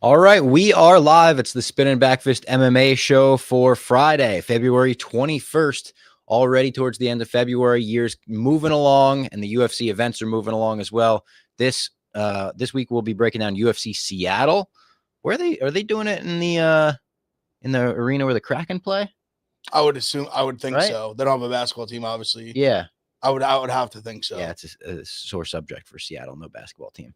All right, we are live. It's the Spin and Backfist MMA show for Friday, February 21st. Already towards the end of February, year's moving along, and the UFC events are moving along as well. This week we'll be breaking down UFC Seattle. Where are they doing it in the arena where the Kraken play? I would think Right? so. They don't have a basketball team, obviously. Yeah. I would have to think so. Yeah, it's a sore subject for Seattle, no basketball team.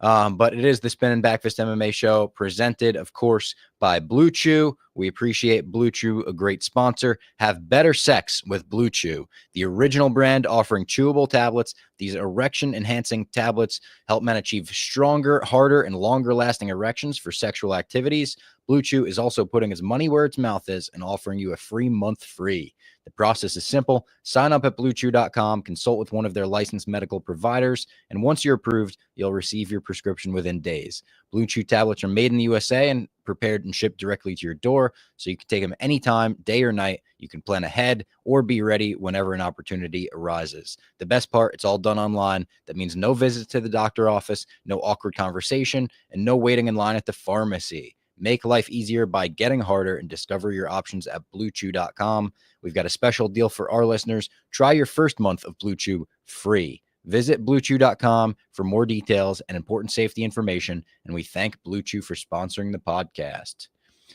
But it is the Spin and Backfist MMA show, presented, of course, by Blue Chew. We appreciate Blue Chew, a great sponsor. Have better sex with Blue Chew, the original brand offering chewable tablets. These erection-enhancing tablets help men achieve stronger, harder, and longer-lasting erections for sexual activities. Blue Chew is also putting its money where its mouth is and offering you a free month free. The process is simple. Sign up at bluechew.com, consult with one of their licensed medical providers, and once you're approved, you'll receive your prescription within days. Blue Chew tablets are made in the USA and prepared and shipped directly to your door, so you can take them anytime, day or night. You can plan ahead or be ready whenever an opportunity arises. The best part, it's all done online. That means no visits to the doctor office, no awkward conversation, and no waiting in line at the pharmacy. Make life easier by getting harder and discover your options at bluechew.com. We've got a special deal for our listeners. Try your first month of Blue Chew free. Visit bluechew.com for more details and important safety information. And we thank Blue Chew for sponsoring the podcast.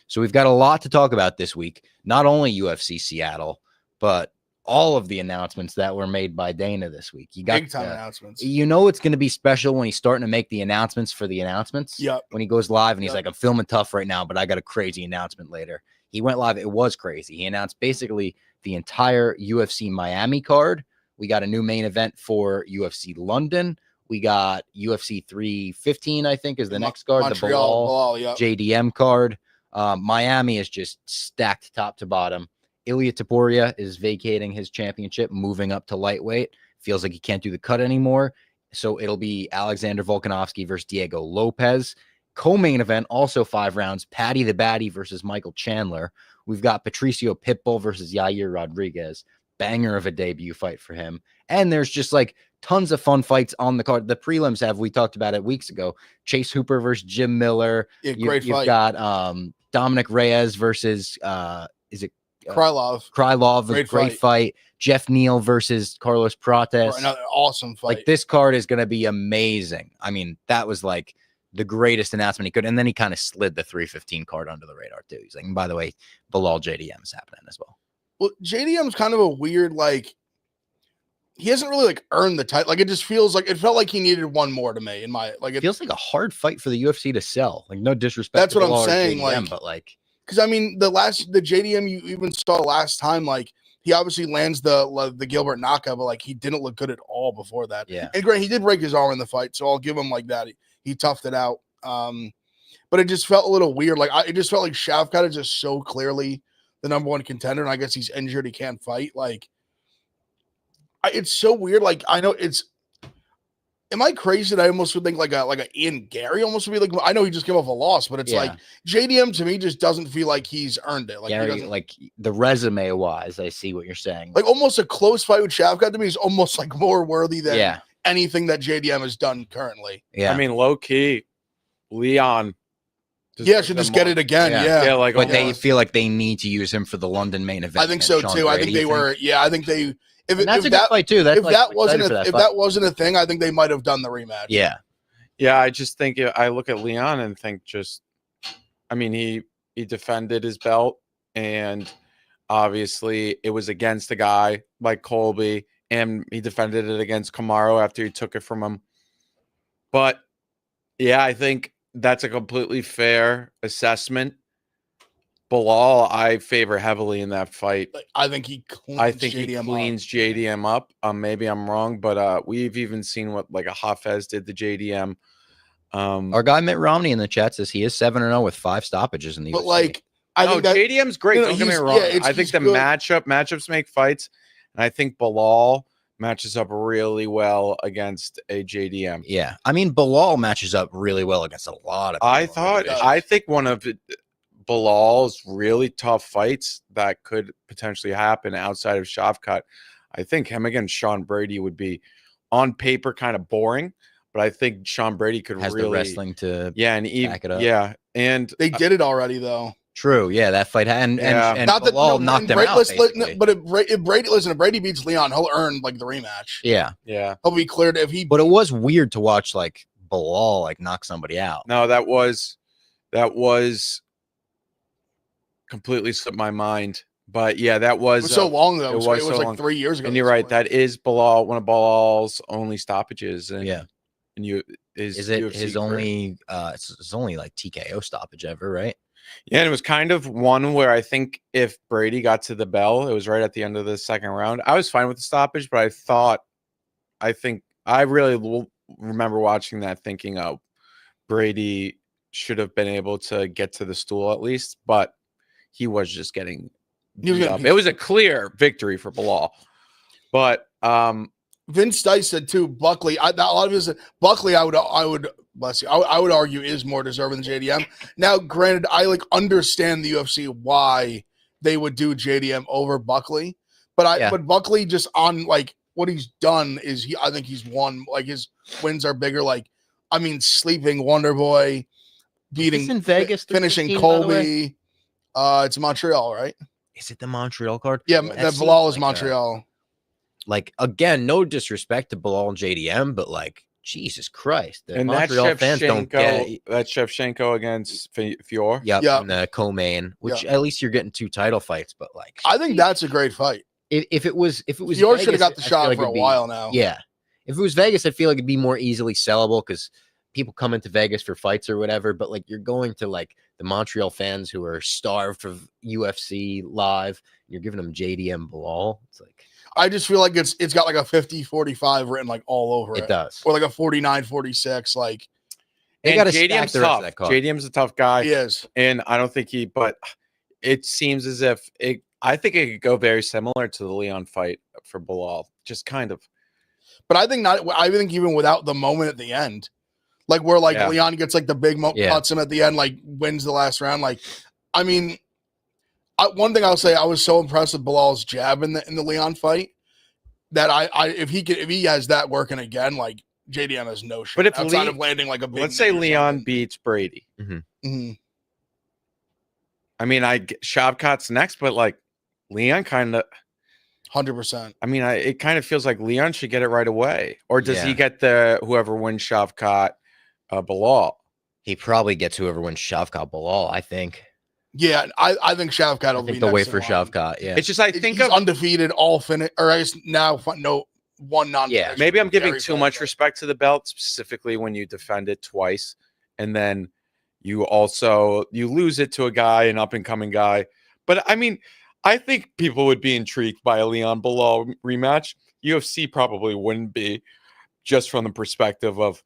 So we've got a lot to talk about this week. Not only UFC Seattle, but all of the announcements that were made by Dana this week. You got big time announcements. You know it's going to be special when he's starting to make the announcements for the announcements. Yep. When he goes live and he's like, I'm filming tough right now, but I got a crazy announcement later. He went live. It was crazy. He announced basically the entire UFC Miami card. We got a new main event for UFC London. We got UFC 315, I think, is the next card. Montreal, the Bilal JDM card. Miami is just stacked top to bottom. Ilia Topuria is vacating his championship, moving up to lightweight. Feels like he can't do the cut anymore. So it'll be Alexander Volkanovski versus Diego Lopez. Co-main event, also 5 rounds, Paddy the Baddy versus Michael Chandler. We've got Patricio Pitbull versus Yair Rodriguez. Banger of a debut fight for him. And there's just like tons of fun fights on the card. The prelims we talked about it weeks ago. Chase Hooper versus Jim Miller. Yeah, great fight. You've got Dominic Reyes versus Krylov, great fight. Jeff Neal versus Carlos Prates. Another awesome fight. Like, this card is going to be amazing. I mean, that was like the greatest announcement he could. And then he kind of slid the 315 card under the radar too. He's like, and by the way, Bilal JDM is happening as well. Well, JDM's kind of a weird, like, he hasn't really like earned the title. Like, it just feels like, it felt like he needed one more to me. It feels like a hard fight for the UFC to sell. Like, no disrespect. That's what I'm saying. JDM, but like, because I mean, the JDM you even saw last time, like, he obviously lands the Gilbert knockout, but like, he didn't look good at all before that. Yeah. And great, he did break his arm in the fight, so I'll give him like that. He toughed it out. But it just felt a little weird. Like, it just felt like Shavkat is just so clearly the number one contender, and I guess he's injured, he can't fight. Like, it's so weird. Like, I know am I crazy that I almost would think like a Ian Gary almost would be like, I know he just came off a loss, but it's like JDM to me just doesn't feel like he's earned it. Like, Gary, like, the resume wise, I see what you're saying. Like, almost a close fight with Shavkat to me is almost like more worthy than anything that JDM has done currently. Yeah. I mean, low key, Leon. Should just get it again. Yeah. Like, but they feel like they need to use him for the London main event. I think so too. I think they were. Yeah, I think they. That's a good fight too. If that wasn't a thing, I think they might have done the rematch. Yeah. I just think I look at Leon and think I mean, he defended his belt, and obviously it was against a guy like Colby, and he defended it against Kamaru after he took it from him. But yeah, I think that's a completely fair assessment. Bilal, I favor heavily in that fight. I think he cleans JDM up. Maybe I'm wrong, but we've even seen what like a Hafez did to JDM. Our guy Mitt Romney in the chat says he is 7-0 with 5 stoppages in the UFC. But like, I think JDM's great. Don't get me wrong. I think the matchups make fights, and I think Bilal matches up really well against a JDM. Yeah, I mean, Bilal matches up really well against a lot of people. I think one of Bilal's really tough fights that could potentially happen outside of Shavkat, I think him against Sean Brady would be on paper kind of boring, but I think Sean Brady could Has really the wrestling to yeah, and even back it up. yeah, and They did it already though. true. Yeah, that fight and Yeah. and Not that Bilal no, knocked and him Brady, out. Basically. but if Brady beats Leon, he'll earn like the rematch. Yeah, yeah, He'll be cleared if he. but it was weird to watch like Bilal like knock somebody out. no, that was completely slipped my mind. But yeah, that It was, was so long though. it It was, was it so was like long. 3 years ago. and you're right. That is Bilal, one of Bilal's only stoppages. And Yeah. and you Is it UFC his career. only? It's only like TKO stoppage ever, right? Yeah, and it was kind of one where I think if Brady got to the bell, it was right at the end of the second round. I was fine with the stoppage, but I think I really remember watching that thinking, oh, Brady should have been able to get to the stool at least, but he was just getting He was beat getting up. beat It was a clear victory for Bilal. But Vince Dice said too. Buckley, a lot of his Buckley, I would bless you. I would argue is more deserving than JDM. Now, granted, I like understand the UFC why they would do JDM over Buckley, but but Buckley just on like what he's done is I think he's won. Like his wins are bigger. Like I mean, sleeping Wonder Boy, beating Is this in Vegas, finishing 315, by the way? Colby. It's Montreal, right? Is it the Montreal card? Yeah, That that seems Bilal is like Montreal. like again, no disrespect to Bilal and JDM, but like Jesus Christ, the and that Montreal fans don't get. That's Shevchenko against Fior. Yep, Yeah. in the co-main, which at least you're getting 2 title fights, but like I think that's a great fight. if it was Yours should have Vegas, got the I feel shot like for a it'd be- while now. Yeah, if it was Vegas, I feel like it'd be more easily sellable because people come into Vegas for fights or whatever. But like you're going to like the Montreal fans who are starved for UFC live, you're giving them JDM Bilal. It's like I just feel like it's got like a 50-45 written like all over it. it does. Or like a 49-46. Like They And got to JDM's stack the rest of tough. that card. JDM's a tough guy. he is. And I don't think but it seems as if I think it could go very similar to the Leon fight for Bilal. Just kind of. But I think even without the moment at the end, like where like Yeah. Leon gets like the big Yeah. cuts him at the end, like wins the last round. Like, I mean, one thing I'll say, I was so impressed with Bilal's jab in the Leon fight that if he has that working again, like JDM has no shot. But if outside of landing like a big Let's say knee or Leon something. beats Brady. Mhm. I mean, Shavkat's next, but like Leon kind of. 100%. I mean, it kind of feels like Leon should get it right away, or does he Yeah. get whoever wins Shavkat, Bilal? He probably gets whoever wins Shavkat Bilal. I think. Yeah, I think Shavkat will I be think they'll wait next for in line. Shavkat. Yeah. It's just I He's think of undefeated, all finished, or I guess now no one non. Yeah. maybe I'm giving Very too fun, much but- respect to the belt, specifically when you defend it twice, and then you lose it to a guy, an up and coming guy. But I mean, I think people would be intrigued by a Leon Bilal rematch. UFC probably wouldn't be, just from the perspective of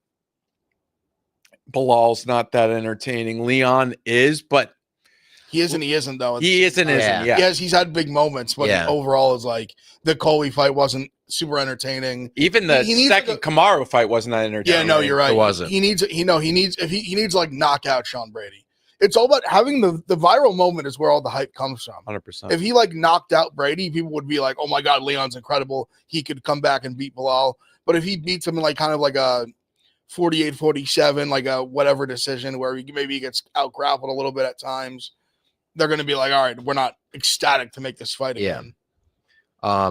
Bilal's not that entertaining. Leon is, but He is and he isn't though. he isn't. Yeah. Yeah. Yes, he's had big moments, but Yeah. overall is like the Colby fight wasn't super entertaining. Even the He needs like second Kamaru fight wasn't that entertaining. Yeah, no, you're right. It wasn't. He needs he needs if he needs like knockout Sean Brady. It's all about having the viral moment is where all the hype comes from. 100%. If he like knocked out Brady, people would be like, "Oh my God, Leon's incredible. He could come back and beat Bilal." But if he beats him in like kind of like a 48-47, like a whatever decision where maybe he gets out grappled a little bit at times, they're going to be like, "All right, we're not ecstatic to make this fight Yeah. again."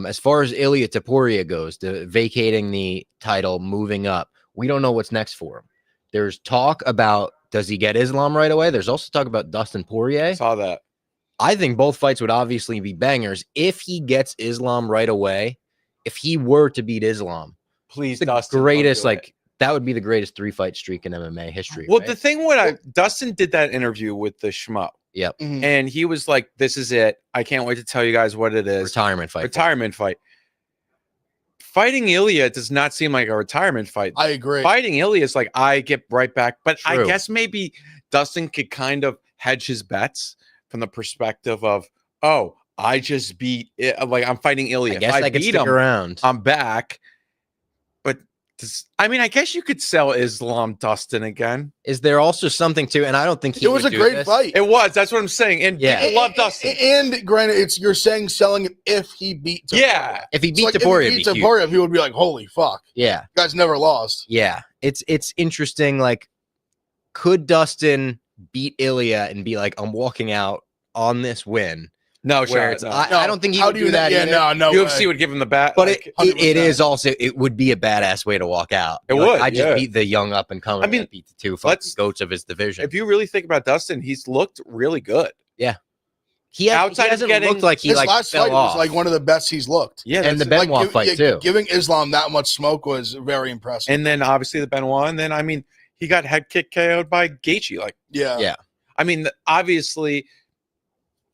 As far as Ilya Taporia goes, vacating the title, moving up, we don't know what's next for him. There's talk about does he get Islam right away? There's also talk about Dustin Poirier. Saw that. I think both fights would obviously be bangers if he gets Islam right away. If he were to beat Islam, Please, the Dustin, don't greatest, do it. like that would be the greatest 3-fight streak in MMA history. Well, right? the thing Dustin did that interview with the Schmo, Mhm. and he was like, "This is it. I can't wait to tell you guys what it is." retirement fight. Retirement fight. Fighting Ilya does not seem like a retirement fight. I agree. Fighting Ilya is like I get right back, but I True. guess maybe Dustin could kind of hedge his bets from the perspective of, oh, I just beat it. Like I'm fighting Ilya. I guess If I could beat stick him, around. I'm back. But I mean, I guess you could sell Islam Dustin again. Is there also something to, and I don't think he It was a would do great this. fight. It was. That's what I'm saying. And Yeah. people love Dustin. And granted, you're saying selling it if he beat Taporia. Yeah. If he It's beat like, Taporia, if it'd he be beat huge. Taporia, people would be like, "Holy fuck, Yeah, you guys never lost." yeah. it's interesting. Like, could Dustin beat Ilya and be like, I'm walking out on this win? No Where shot. No. I don't think he How would do do you that. Yeah, either. no UFC way. would give him the bat. But like, it 100%. is also, it would be a badass way to walk out. It Be like, would, I just yeah. beat the young up and coming. I mean, beat the two fucking let's- goats of his division. if you really think about Dustin, he's looked really good. he outside of hasn't getting- looked like he His like last fell fight off. was like one of the best he's looked. Yeah, and the that's- Benoit fight too. Giving Islam that much smoke was very impressive. and then obviously the Benoit, and then I mean he got head kick KO'd by Gaethje. Like, Yeah. I mean, obviously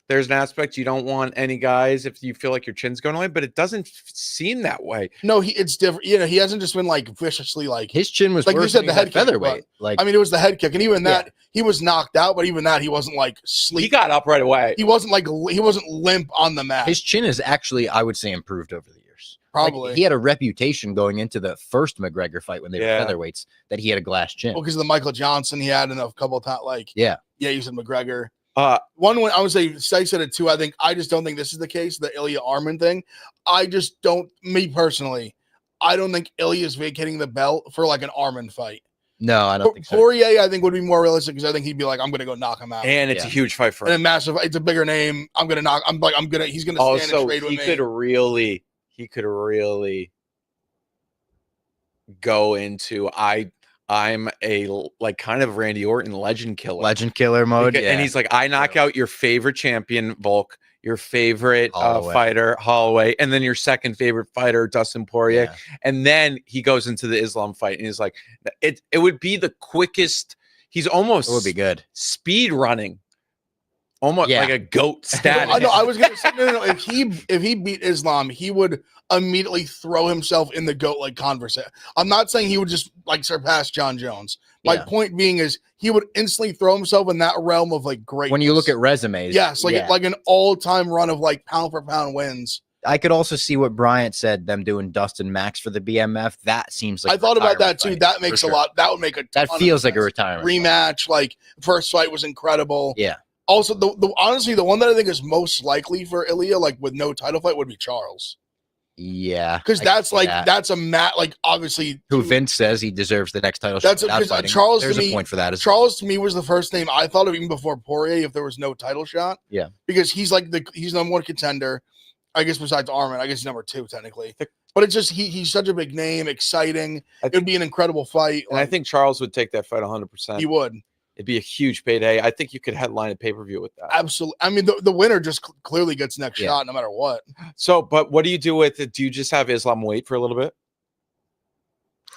there's an aspect you don't want any guys if you feel like your chin's going away, but it doesn't seem that way. No, it's different. You know, he hasn't just been like viciously like. His chin was Like you worse said, than the he's head at kick, featherweight. Like I mean, it was the head kick, and even that he was knocked out, but even that he wasn't like sleep. He got up right away. He wasn't like he wasn't limp on the mat. his chin is actually, I would say, improved over the years. Like, Probably he had a reputation going into the first McGregor fight when they Yeah. were featherweights that he had a glass chin. because of the Michael Johnson he had in a couple of times. Like Yeah. you said McGregor. Uh, One I would say said it too. I just don't think this is the case. The Ilya Arman thing. I just don't. Me personally, I don't think Ilya is vacating the belt for like an Arman fight. No, I don't think so. Poirier, I think would be more realistic because I think he'd be like, I'm gonna go knock him out. and it's a Yeah. huge fight for And a him. massive. It's a bigger name. He's gonna stand and Also, trade with he me. could really go into I'm a like kind of Randy Orton legend killer. Legend killer mode. Because- Yeah. And he's like, I knock out your favorite champion, Volk, your favorite Holloway. fighter, Holloway, and then your second favorite fighter, Dustin Poirier. Yeah. And then he goes into the Islam fight and he's like, it would be the quickest. He's almost It would be good. speed running, almost Yeah. like a goat status. I know. I was gonna say no. If he beat Islam, he would immediately throw himself in the GOAT like conversation. I'm not saying he would just like surpass John Jones. My Yeah. point being is he would instantly throw himself in that realm of like great. When you look at resumes, yes, like yeah. like an all-time run of like pound for pound wins. I could also see what Bryant said, them doing Dustin Max for the BMF. That seems like I a thought about that retirement too. fight, That for makes sure. a lot. That would make a That ton of feels like a sense. retirement fight. Rematch. Like first fight was incredible. Yeah. Also, the honestly, the one that I think is most likely for Ilya, like with no title fight, would be Charles. Yeah. Because I that's can see like that. that's a mat. Like obviously, who Vince says he deserves the next title That's shot without because fighting. Charles to There's me- a point for that as Charles to me was the first name I thought of even before Poirier if there was no title shot. Yeah. Because he's like he's number one contender. I guess besides Arman, I guess he's number two technically. The- But it's just he's such a big name, exciting. I It would be an incredible fight. And I think Charles would take that fight 100%. he would. It'd be a huge payday. I think you could headline a pay-per-view with that. Absolutely. I mean, the winner just clearly gets next Yeah. shot no matter what. So, but what do you do with it? Do you just have Islam wait for a little bit?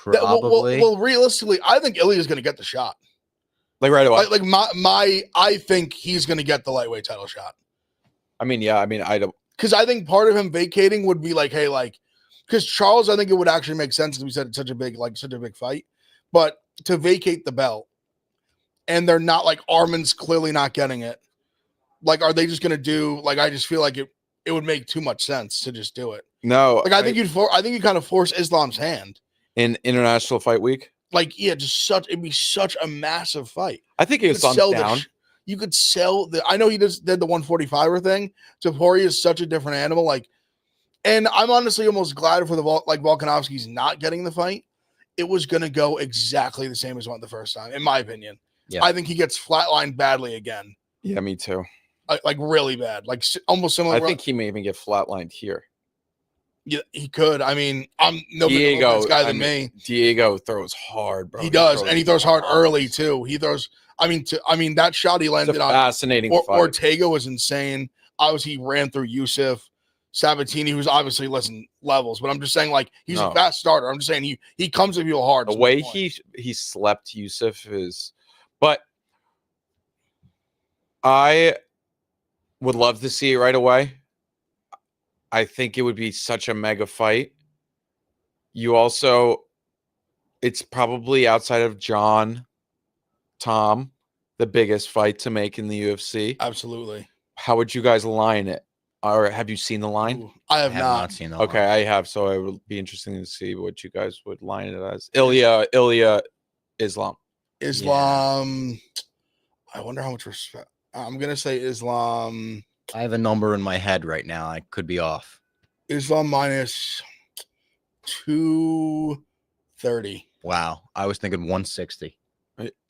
That- Probably. well, realistically, I think Ilya's going to get the shot. Like right away? Like I think he's going to get the lightweight title shot. I mean, yeah. I mean, I don't. Because I think part of him vacating would be like, hey, like, because Charles, I think it would actually make sense because we said it's such a big fight, but to vacate the belt, and they're not like Arman's clearly not getting it. Like, are they just gonna do like? I just feel like it would make too much sense to just do it. No. Like, I think you kind of force Islam's hand. in International Fight Week, Like, yeah, it'd be such a massive fight. I think You could Islam's sell down. you could sell the. I know he just did the 145er thing. So Poirier is such a different animal. Like, and I'm honestly almost glad for Volkanovski's not getting the fight. It was gonna go exactly the same as it went the first time, in my opinion. Yeah. I think he gets flatlined badly again, Yeah, me too. like really bad, like almost similar. I think he may even get flatlined here. yeah, he could. I mean, I'm no bigger Diego, this guy I than mean, me. Diego throws hard, bro. He does, and he throws hard early too. He throws. I mean, that shot he It's landed a on fascinating fight. Ortega was insane. Obviously, he ran through Yusuf. Sabatini, who's obviously levels, but I'm just saying, like, he's No. a fast starter. I'm just saying he comes at you hard. The is my way point. he slept Yusuf is, but I would love to see it right away. I think it would be such a mega fight. You also, it's probably outside of Tom, the biggest fight to make in the UFC. Absolutely. How would you guys line it? Or have you seen the line? Ooh, I I have have not. not seen that. Okay, I have, so it would be interesting to see what you guys would line it as. Ilya, Islam. Islam. I wonder how much respect. I'm gonna say Islam. I have a number in my head right now. I could be off. Islam minus 30. Wow. I was thinking 160.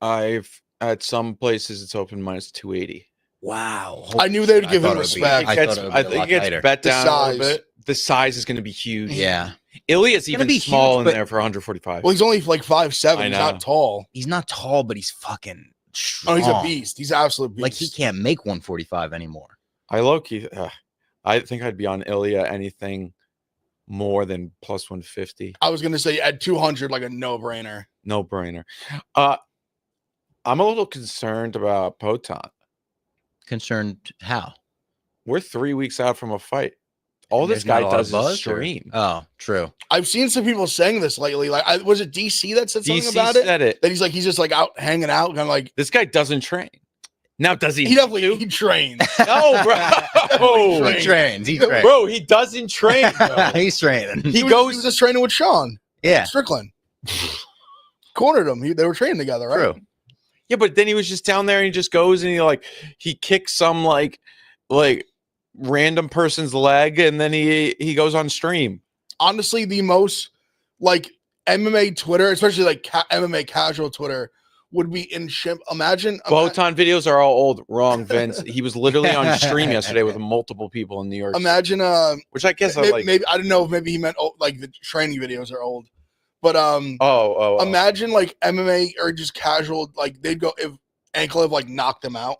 I've at some places it's open minus 280. Wow. I knew they'd give him respect. I thought it would be a think lot it gets tighter. bet The down a size. little bit. The size is going to be huge. Yeah. Ilya's gonna even be small huge, in but- there for 145. Well, he's only like 5'7". I He's know. not tall. He's not tall, but he's fucking strong. Oh, he's a beast. He's an absolute beast. Like he can't make 145 anymore. I low-key, I think I'd be on Ilya anything more than plus 150. I was gonna say at 200, like a no-brainer. No brainer. I'm a little concerned about Poton. Concerned how? We're 3 weeks out from a fight. All There's this guy not a lot of does is buzz, or- stream. Oh, true. I've seen some people saying this lately. Like, was it DC that said something DC about it? said it. That he's just like out hanging out, kind of like This guy doesn't train. Now, does he? he definitely he trains. No, bro. Train. He trains. He trains. Bro, he doesn't train. Bro. He's training. He He goes. was just training with Sean Yeah, Strickland. Cornered him. They were training together, right? true. Yeah, but then he was just down there and he just goes and he kicks some like random person's leg and then he goes on stream. Honestly, the most like MMA Twitter, especially like MMA casual Twitter, would be in shim. Imagine Botan videos are all old. Wrong, Vince. He was literally on stream yesterday with multiple people in New York. City, imagine which I guess I maybe, like. maybe I don't know if maybe he meant like the training videos are old, but Oh. imagine like MMA or just casual, like they'd go if Anklev like knocked him out,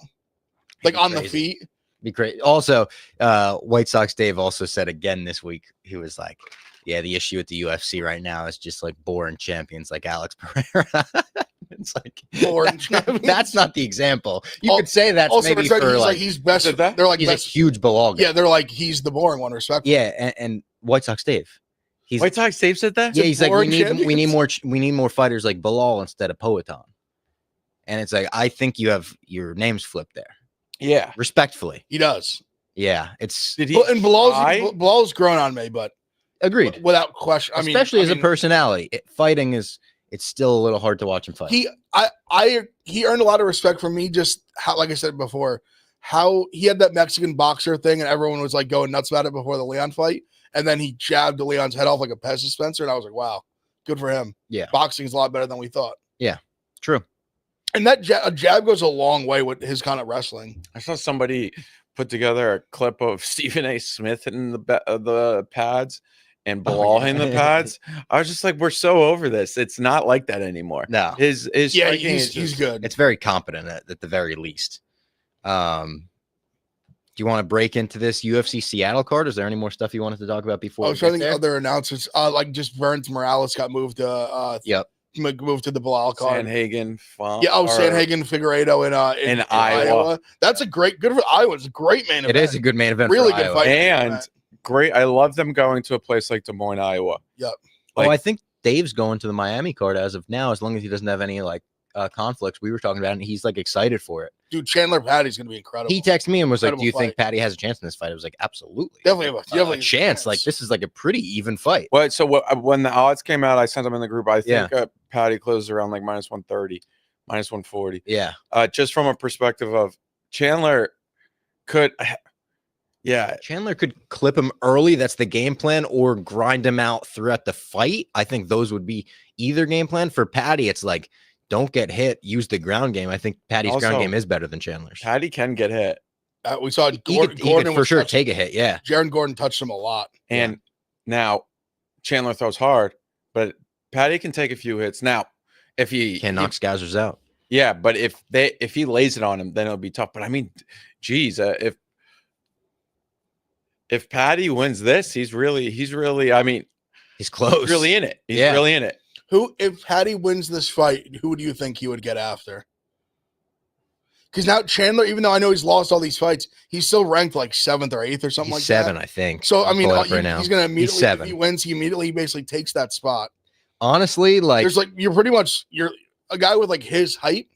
like on the Crazy. feet. Be great. Also, White Sox Dave also said again this week, he was like, yeah, the issue with the UFC right now is just like boring champions like Alex Pereira. It's like Boring champions. that's not the example. You Al- could say that's Also, maybe respect, for he's like he's best. Said that? They're like he's a best. huge Bilal guy. Yeah, they're like he's the boring one. Respect. Yeah, and White Sox Dave. He's White Sox Dave said that. yeah, he's like we boring need more fighters like Bilal instead of Poatan. And it's like I think you have your names flipped there. Yeah. Respectfully. He does. Yeah, it's Did he? Well, and try? Bilal's grown on me, but agreed. without question. I mean, Especially as I a mean, personality. Fighting is it's still a little hard to watch him fight. He earned a lot of respect from me. Just how, like I said before, how he had that Mexican boxer thing, and everyone was like going nuts about it before the Leon fight, and then he jabbed Leon's head off like a Pez dispenser, and I was like, wow, good for him. Yeah. Boxing is a lot better than we thought. True. And that a jab goes a long way with his kind of wrestling. I saw somebody put together a clip of Stephen A. Smith in the pads and Bilal in the yeah. pads. I was just like, we're so over this. It's not like that anymore. No. His Yeah, striking is he's just- good. It's very competent at the very least. Do you want to break into this UFC Seattle card? Is there any more stuff you wanted to talk about before? I we was trying to get think there? other announcements. Like just Burns Morales got moved to Yep. moved to the Bilal card. Sanhagen. Yeah, Sanhagen Figueiredo in Iowa. That's a good for Iowa. It's a great main It event. is a good main event. Really for good Iowa. fight. And great. I love them going to a place like Des Moines, Iowa. Yep. Oh, I Like- think Dave's going to the Miami card as of now, as long as he doesn't have any like conflicts. We were talking about it, and he's like excited for it. Dude, Chandler Patty's gonna be incredible. He texted me and was like, Incredible "Do you think fight. Patty has a chance in this fight?" I was like, "Absolutely, Definitely have a- definitely a a chance. Like chance. this is like a pretty even fight." Well, so when the odds came out, I sent them in the group. I Yeah. think Patty closed around like minus 130, minus 140. Yeah, Just from a perspective of Chandler could, yeah, Chandler could clip him early. That's the game plan, or grind him out throughout the fight. I think those would be either game plan. For Patty, it's like don't get hit, use the ground game. I think Patty's ground Also, game is better than Chandler's. Patty can get hit. We saw He Gordon, could for was sure touching- take a hit. Yeah, Jaron Gordon touched him a lot. And now Chandler throws hard, but Patty can take a few hits. Now, if he can knock Scousers out. yeah, but if he lays it on him, then it'll be tough. But I mean, geez, if Patty wins this, he's really, I mean, He's close. he's really in it. He's Yeah. really in it. Who, if Patty wins this fight, who do you think he would get after? Because now Chandler, even though I know he's lost all these fights, he's still ranked like 7th or 8th or something He's like 7, that. I think. So I I'll mean, pull it up right now. he's gonna immediately if 7. he wins, he immediately basically takes that spot. Honestly, like There's like you're a guy with like his height.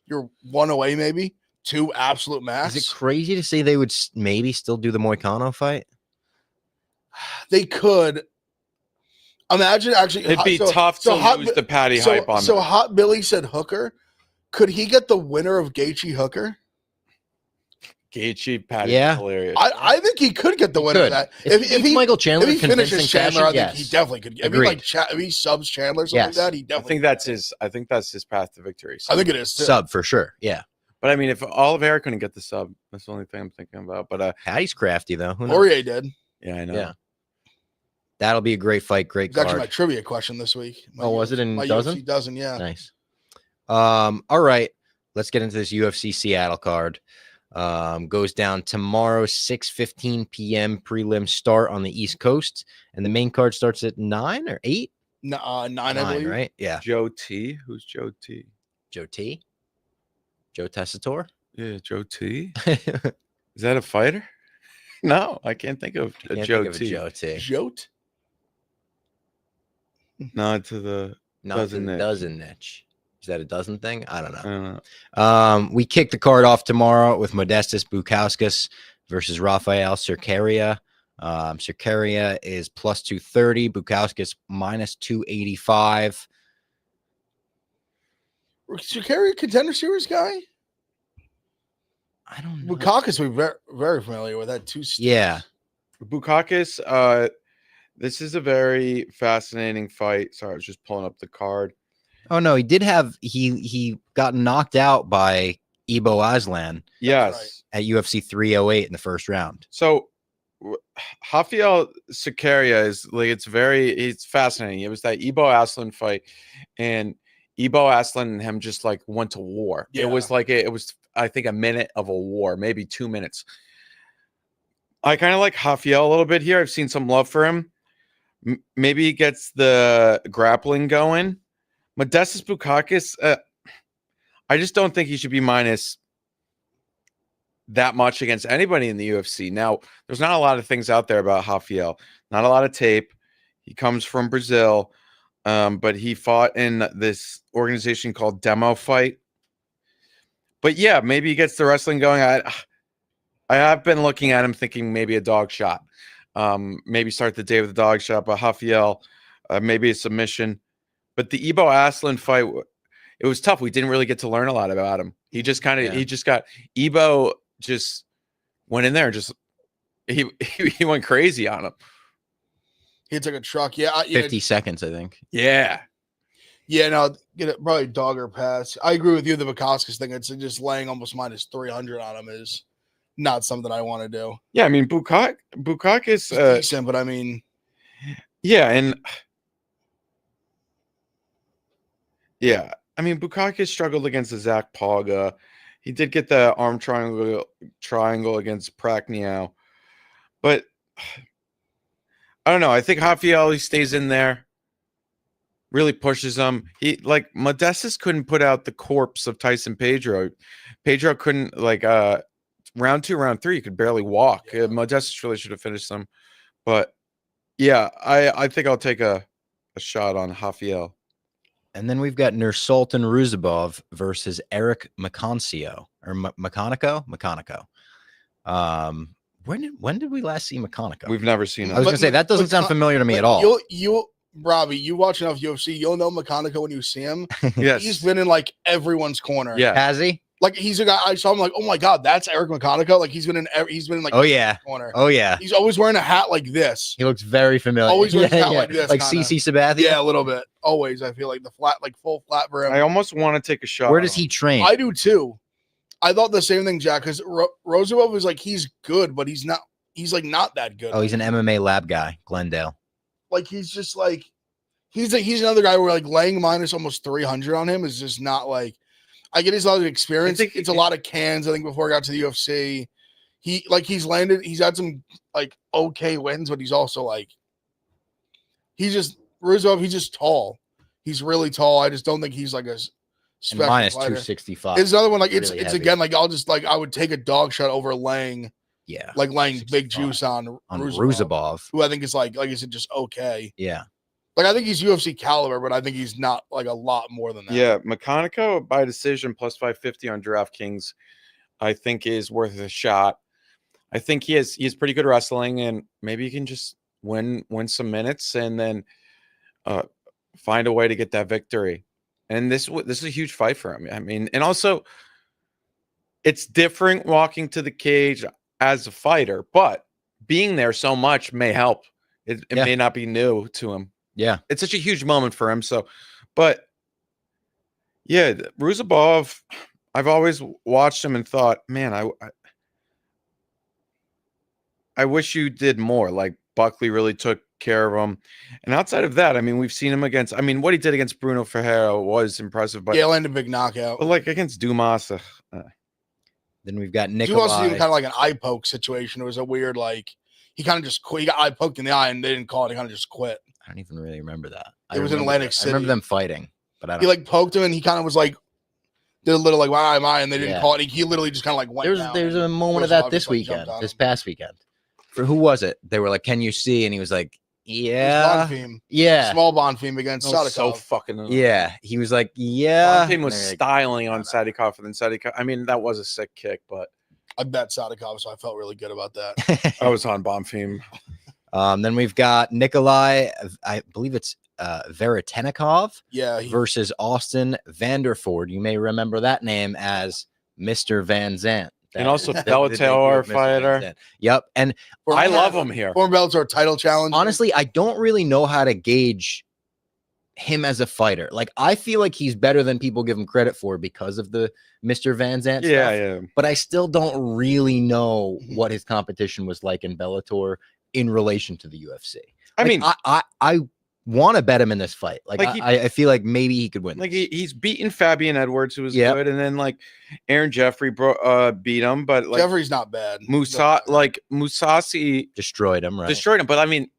You're 1 away, maybe 2 absolute max. is it crazy to say they would maybe still do the Moicano fight? They could. Imagine actually. It'd be tough to lose the Patty hype on So that. Hot Billy said Hooker. Could he get the winner of Gaethje Hooker? Gaethje, Patty, Yeah. hilarious. I think he could get the winner of could. that. If he beats Michael If Chandler he in convincing finishes Chandler, fashion, I think he yes. definitely could. If he Agreed. if he subs Chandler or something Yes. like that, he I definitely. think that's his. I think that's his path to victory. I think it is too. Sub for sure. Yeah. But I mean, if Oliveira couldn't get the sub, that's the only thing I'm thinking about. But Patty's crafty though. Who knows? Poirier did. yeah, I know. Yeah. That'll be a great fight. Great It's actually my card. trivia question this week. Oh, was it in my dozen? UFC dozen? Yeah. Nice. All right. Let's get into this UFC Seattle card. Goes down tomorrow, 6:15 p.m. prelim start on the East Coast, and the main card starts at 9 or 8. 9, I 9, believe. right? Yeah. Joe T. Who's Joe T? Joe T. Joe Tessitore. Yeah, Joe T. Is that a fighter? No, I can't think of a Can't Joe think of a T. Joe T. Jote. Nod to the. Not Dozen the niche. dozen niche. Is that a dozen thing? I don't know. I don't know. We kick the card off tomorrow with Modestas Bukauskas versus Rafael Cerqueira. Cerqueira is plus 230, Bukauskas minus 285. Shakari, contender series guy. I don't know. Bukakis, we're very, very familiar with that too. Yeah. Bukakis, this is a very fascinating fight. Sorry, I was just pulling up the card. Oh no, he did have he got knocked out by Ibo Aslan Yes. at UFC 308 in the first round. So Rafael Cerqueira is like it's fascinating. It was that Ibo Aslan fight, and Ibo Aslan and him just like went to war. Yeah. It was like it was I think a minute of a war, maybe 2 minutes. I kind of like Rafael a little bit here. I've seen some love for him. Maybe he gets the grappling going. Modestas Bukauskas, I just don't think he should be minus that much against anybody in the UFC. Now, there's not a lot of things out there about Rafael. Not a lot of tape. He comes from Brazil, but he fought in this organization called Demo Fight. But yeah, maybe he gets the wrestling going. I have been looking at him thinking maybe a dog shot. Maybe start the day with a dog shot, but Rafael, maybe a submission. But the Ibo Aslan fight, it was tough. We didn't really get to learn a lot about him. He just kind of, he just got, Ibo just went in there and just, he went crazy on him. He took a truck. Yeah. 50 seconds, I think. Yeah. Yeah, no, get it probably dog or pass. I agree with you. The Bukakis thing, it's just laying almost minus 300 on him is not something I want to do. Yeah. I mean, Bukakis, It's decent, but I mean, yeah. And yeah, I mean, Bukakis struggled against the Zach Pauga. He did get the arm triangle against Prachnio, but I don't know. I think Rafael, he stays in there, really pushes him. He like Modestas couldn't put out the corpse of Tyson Pedro. Pedro couldn't like round 2, round 3, he could barely walk. Modestas really should have finished him, but yeah, I think I'll take a shot on Rafael. And then we've got Nursultan Ruzabov versus Eric Maconcio or Maconico. When did we last see Maconico? We've never seen I him. was gonna say that doesn't sound familiar to me at all. You Robbie, you watch enough UFC, you'll know Maconico when you see him. Yes. He's been in like everyone's corner. Yeah. Has he? Like he's a guy I saw him like, oh my god, that's Eric Maconico. Like he's been in like Oh yeah. corner. Oh yeah. He's always wearing a hat like this. He looks very familiar. Always wears a hat like this, like kinda. CC Sabathia. Yeah, a little bit. Always, I feel like the flat, like full flat brim. I almost want to take a shot. Where does on him. he train? I do too. I thought the same thing, Jack, because Roosevelt was like, he's good, but he's not. He's like not that good. Oh, he's an MMA lab guy, Glendale. Like he's just like he's another guy where like laying minus almost 300 on him is just not like. I get his lot of experience. think It's a lot of cans. I think before he got to the UFC, he's landed. He's had some like okay wins, but he's also like Roosevelt. He's just tall. He's really tall. I just don't think he's like a And special minus fighter. 265. It's another one like it's Really it's heavy. again like I'll just like I would take a dog shot over laying Yeah. laying big 65. juice on Ruzabov. Ruzabov, who I think is like I said just okay. Yeah. Like I think he's UFC caliber, but I think he's not like a lot more than that. Yeah, Maconico by decision plus 550 on DraftKings, I think is worth a shot. I think he's pretty good wrestling, and maybe he can just win some minutes and then find a way to get that victory. And this is a huge fight for him. I mean, and also it's different walking to the cage as a fighter, but being there so much may help. It Yeah. may not be new to him. Yeah. It's such a huge moment for him. So, but yeah, Ruzabov, I've always watched him and thought, man, I wish you did more. Like Buckley really took care of him. And outside of that, I mean, we've seen him against, I mean, what he did against Bruno Ferreira was impressive, but, Yeah, landed a big knockout. but like against Dumas, Then we've got Dumas was Nikolai. even kind of like an eye poke situation. It was a weird, like, he kind of just quit. He got eye poked in the eye and they didn't call it. He kind of just quit. I don't even really remember that. It was in Atlantic I remember City. them fighting, but I don't. He like poked him and he kind of was like, did a little like, why am I? And they didn't Yeah. call it. He literally just kind of like went down. There's a moment of Ruzabov that this just, like, jumped weekend, on this him. past weekend. For who was it? They were like, "Can you see?" And he was like, "Yeah, Bonfim. yeah, Small Bonfim against that was so Sadikov. fucking annoying. yeah." He was like, "Yeah." Bonfim was And they're like, styling on "No, no." Sadikov, and then Sadikov, I mean, that was a sick kick, but I bet Sadikov, so I felt really good about that. I was on Bonfim. Then we've got Nikolai, I believe it's Veretennikov Yeah, versus Austin Vanderford. You may remember that name as Mr. Van Zant. And also The debut of Bellator Mr. Van fighter. Zandt. Yep. And I love him here. Former Bellator title challenge. honestly, I don't really know how to gauge him as a fighter. Like, I feel like he's better than people give him credit for because of the Mr. Van Zant Yeah, stuff. yeah. But I still don't really know Mhm. what his competition was like in Bellator in relation to the UFC. I Like, mean, I want to bet him in this fight. Like, Like, he- I feel like maybe he could win. like this. he's beaten Fabian Edwards, who was Yep. good, and then like Aaron Jeffrey beat him, but like Jeffrey's not bad. Musasi destroyed him, right? destroyed him. But I mean,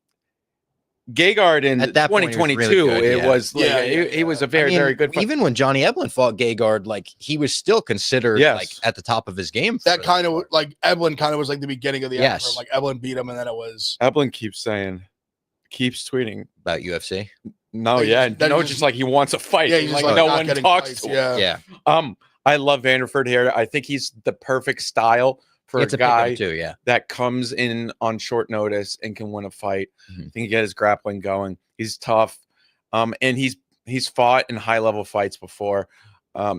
Gegard in At that point, he was 2022, really good, it yeah. was like Yeah, he was a I very mean, very good fight. Even when Johnny Eblin fought Gegard, like, he was still considered Yes. like at the top of his game. That for kind of part. like Evelyn kind of was like the beginning of the end. Yes. Like Evelyn beat him, and then it was Eblin keeps tweeting. about UFC. No, Like, yeah, that no, is- just like he wants a fight. yeah. and, He's like just like no not one getting talks fights, to him. Yeah, Yeah, I love Vanderford here. I think he's the perfect style for it's a a pick 'em guy too. Yeah, that comes in on short notice and can win a fight. Mhm. I think he get his grappling going. He's tough. And he's fought in high level fights before.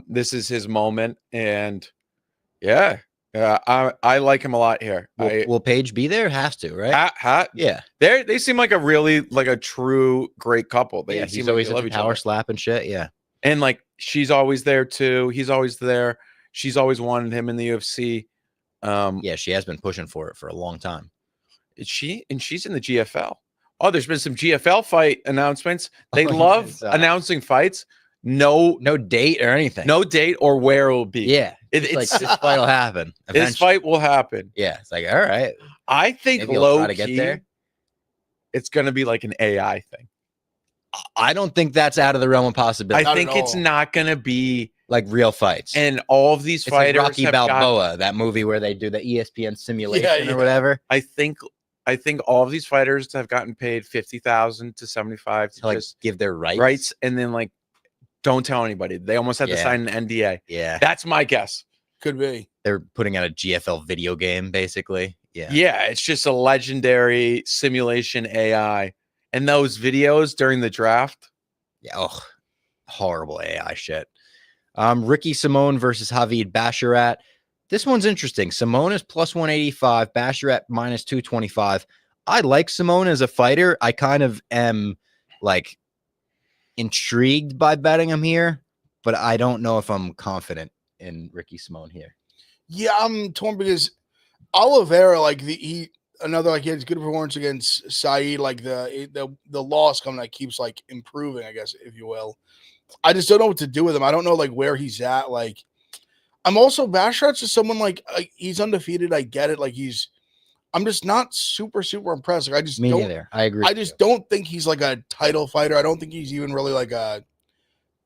This is his moment, and I like him a lot here. will Paige be there? Has to, right? Hat, Yeah, they seem like a true great couple. They yeah. seem He's like always they love a each power other. slap and shit. Yeah, And like she's always there too. He's always there. She's always wanted him in the UFC. yeah. She has been pushing for it for a long time. She's in the GFL. Oh, there's been some GFL fight announcements. They Oh, love yes, announcing fights. No date or anything. date or where it will be. Yeah, It- it's like it's this fight will happen. this eventually. fight will happen. Yeah, it's like, all right. I think Maybe he'll low try to get key, there. it's gonna be like an AI thing. I don't think that's out of the realm of possibility. Not I at think it's all. not gonna be. Like real fights. And all of these It's like fighters Rocky have got- Balboa, that movie where they do the ESPN simulation yeah. or whatever. I think all of these fighters have gotten paid 50,000 to 75 to To like just give their rights. rights, and then like don't tell anybody. They almost had to Yeah. sign an NDA. Yeah. That's my guess. could be. They're putting out a GFL video game, basically. Yeah. Yeah, it's just a legendary simulation AI. And those videos during the draft, Yeah. Oh, horrible AI shit. Ricky Simone versus Javid Basharat. This one's interesting. Simone is plus 185, Basharat minus 225. I like Simone as a fighter. I kind of am like intrigued by betting him here, but I don't know if I'm confident in Ricky Simone here. Yeah, I'm torn because Oliveira, like he had good performance against Saeed, like the loss coming that keeps like improving, I guess, if you will. I just don't know what to do with him. I don't know like where he's at. Like I'm also Basharat's just someone like he's undefeated. I get it. Like I'm just not super impressed. Like I just Me don't. neither. I agree. I just don't think he's like a title fighter. I don't think he's even really like a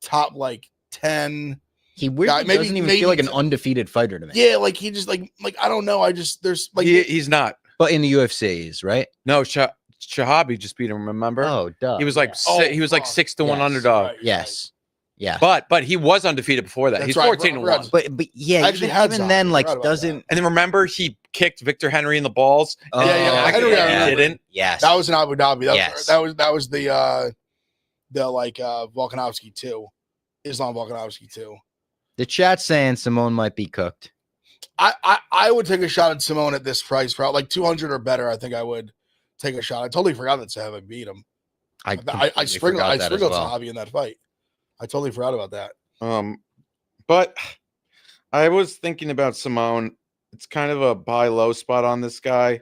top like 10. He weirdly maybe- doesn't even maybe feel like an t- undefeated fighter to me. Yeah, like he just like I don't know. I just there's like he's not. But in the UFC, right? No, Shahabi just beat him, remember? Oh, duh. he was like yeah. he was like 6 to 1 Yes. underdog. Right, Yes. Yeah. But he was undefeated before that. That's He's right, 14 to Robert 1. Red's- But yeah, I actually even, had even some. then, I like, forgot about doesn't. And then remember he kicked Victor Henry in the balls. Oh, and yeah, then Henry, I he remember. didn't. Yes. That was in Abu Dhabi. Yes. That was the like Volkanovski too. Islam Volkanovski too. The chat's saying Simone might be cooked. I would take a shot at Simone at this price, probably like 200 or better. I think I would take a shot. I totally forgot that Savic beat him. I completely sprinkled forgot that as well. Sahabi in that fight. I totally forgot about that. But I was thinking about Simone. It's kind of a buy low spot on this guy.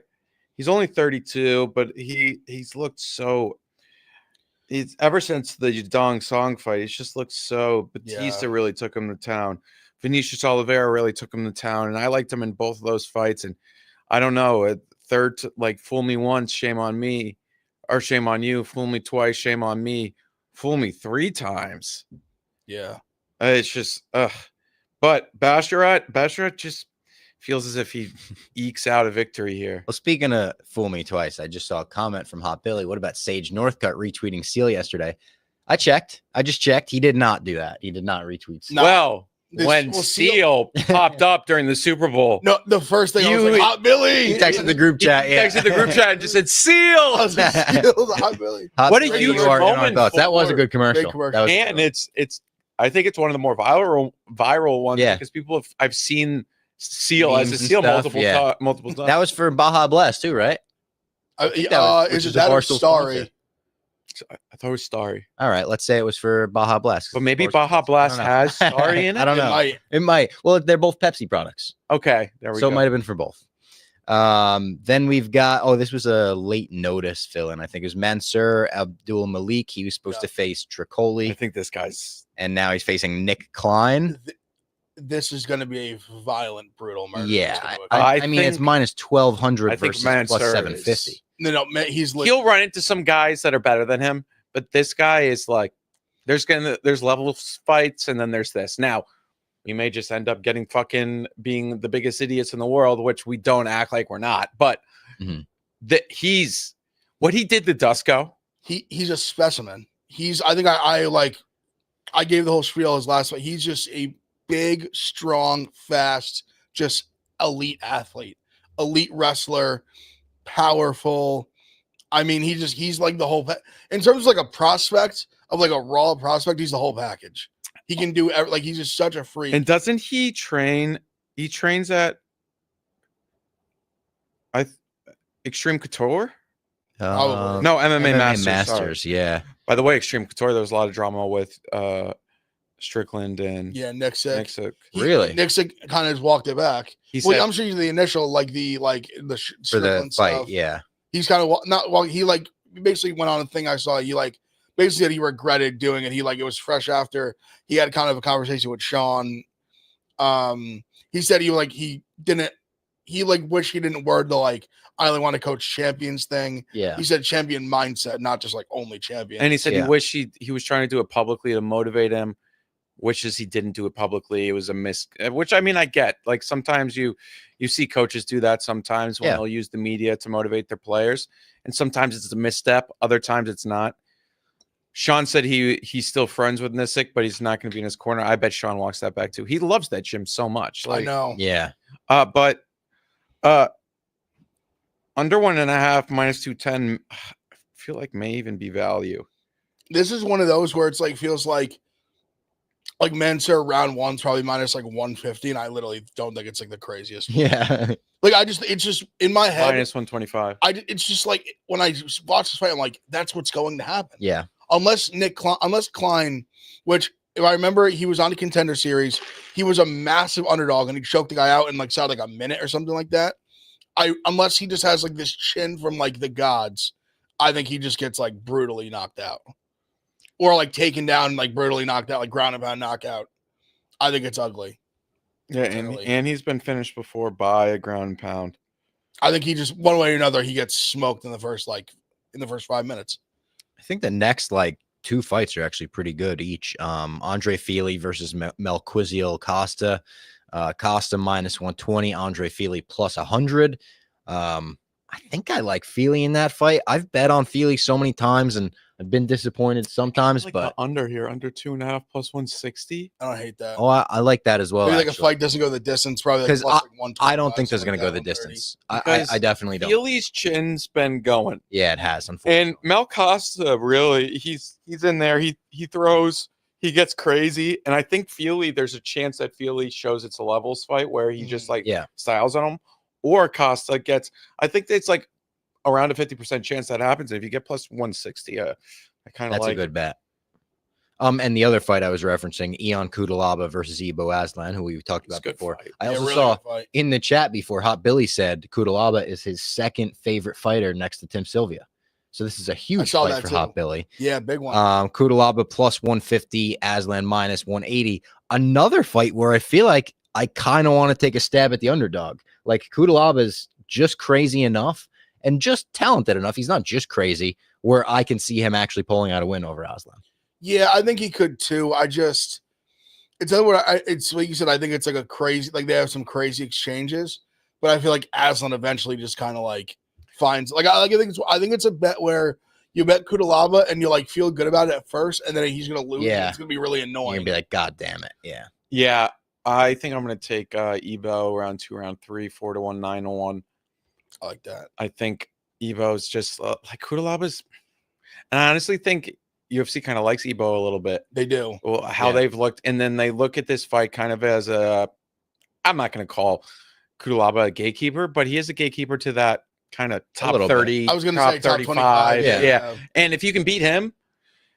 He's only 32, but he's looked so. He's ever since the Dong Song fight, he's just looked so. Batista really took him to town. Vinicius Oliveira really took him to town, and I liked him in both of those fights. And I don't know, at third, like fool me once, shame on me, or shame on you. Fool me twice, shame on me. Fool me 3 times. Yeah, It's just, but Basharat just feels as if he ekes out a victory here. Well, speaking of fool me twice, I just saw a comment from Hot Billy. What about Sage Northcutt retweeting Seal yesterday? I just checked. He did not do that. He did not retweet Seal. No. Well, when Seal popped up during the Super Bowl, no, the first thing I was like, Hot Billy. He texted the group chat. he texted the group chat and just said, Seal! I was like, Seal, the Hot Billy. What a Billy, huge you are in our moment thoughts. That was a for- good commercial. Great commercial. That was And it's I think it's one of the more viral ones Yeah. because I've seen Seal Memes as a and Seal stuff, yeah. multiple times. that was for Baja Blast too, right? Which which is is that a or Barstool Starry? sponsor. I thought it was Starry. All right, let's say it was for Baja Blast. But maybe Baja Blast has Starry in it? I don't know. It might. Well, they're both Pepsi products, Okay, there we so go. it might have been for both. Then we've got. This was a late notice fill-in. I think it was Mansour Abdul Malik. He was supposed to face I Tricoli, think this guy's and now he's facing Nick Klein. This is going to be a violent, brutal murder. Yeah, It's gonna look- I mean it's think- minus 1,200 I think versus Mansour plus 750. no, he's he'll run into some guys that are better than him, but this guy is like there's level fights and then there's this. Now, we may just end up being the biggest idiots in the world, which we don't act like we're not, but Mhm. he's what he did to Dusko. he's a specimen. I think I gave the whole spiel his last fight. He's just a big, strong, fast, just elite athlete, elite wrestler, powerful. I mean, he's like the whole in terms of like a prospect of like a raw prospect, he's the whole package. He can do he's just such a freak. And doesn't he train? He trains at Extreme Couture? Probably. No, MMA, MMA Masters. Masters, sorry. yeah. By the way, Extreme Couture, there was a lot of drama with Strickland and Yeah, Nick Sick. Nixick. Really? Nick Sick kind of just walked it back. He Well, said, I'm sure he's the initial, the For the Strickland fight, stuff. yeah. He's kind of he basically went on a thing I saw. He basically said he regretted doing it. It was fresh after he had kind of a conversation with Sean. He said he wished he didn't word the I only want to coach champions thing. Yeah. He said champion mindset, not just only champion. and he said Yeah. he wished he was trying to do it publicly to motivate him. Wishes he didn't do it publicly. It was a which I mean, I get. Like sometimes you see coaches do that sometimes when Yeah. they'll use the media to motivate their players, and sometimes it's a misstep. Other times it's not. Sean said he's still friends with Nissick, but he's not going to be in his corner. I bet Sean walks that back too. He loves that gym so much. I know. Yeah. But under 1.5 minus 210, I feel like may even be value. This is one of those where it's feels like Mansour round one's probably minus 150, and I literally don't think it's the craziest. Yeah. It's just in my head. Minus 125. It's just when I watch this fight, I'm like, that's what's going to happen. Yeah. Unless Klein, which if I remember, he was on the Contender Series. He was a massive underdog, and he choked the guy out in a minute or something like that. Unless he just has this chin from the gods, I think he just gets brutally knocked out, or taken down, brutally knocked out, ground and pound knockout. I think it's ugly. Yeah, Literally. and he's been finished before by a ground and pound. I think he just one way or another he gets smoked in the first 5 minutes. I think the next 2 fights are actually pretty good each. Andre Fili versus Melquiziel Costa. Costa minus 120, Andre Fili plus 100. I think I like Fili in that fight. I've bet on Fili so many times and I've been disappointed sometimes, Like but the under here, under 2.5 plus 160. I don't hate that. I like that as well. Maybe a actually. fight doesn't go the distance, probably because plus I don't think 125, there's going to go the something like that, 130. distance. Because I definitely don't. Fili's chin's been going. Yeah, it has. Unfortunately, And Mel Costa, really, he's in there. He throws he gets crazy, and I think Feely, there's a chance that Feely shows it's a levels fight where he just like Yeah. styles on him, or Costa gets. I think it's like around a 50% chance that happens. If you get plus 160, I kind of That's like a good bet. And the other fight I was referencing, Ion Kudalaba versus Ibo Aslan, who we talked It's a about good before. fight. I Yeah, also really saw good fight. in the chat before, Hot Billy said Kudalaba is his second favorite fighter next to Tim Sylvia. So this is a huge saw fight that for too. Hot Billy. Yeah, big one. Kudalaba plus 150, Aslan minus 180. Another fight where I feel like I kind of want to take a stab at the underdog. Like Kudalaba is just crazy enough and just talented enough. He's not just crazy where I can see him actually pulling out a win over Aslan. Yeah, I think he could too. It's it's like you said. I think it's like a crazy, like they have some crazy exchanges, but I feel like Aslan eventually just kind of like finds I think it's a bet where you bet Kudalaba and you like feel good about it at first, and then he's gonna lose. Yeah. And it's gonna be really You're annoying. gonna be like, God damn it. Yeah. Yeah, I think I'm gonna take Ebo round 2, round 3, 4 to 1, 9 to 1. I like that. I think Ebo's just like Kudalaba's, and I honestly think UFC kind of likes Ebo a little bit. They do. Well, how Yeah. they've looked, and then they look at this fight kind of as a. I'm not going to call Kudalaba a gatekeeper, but he is a gatekeeper to that kind of top little bit. 30. I was gonna top say top 35. 25. Yeah. And if you can beat him,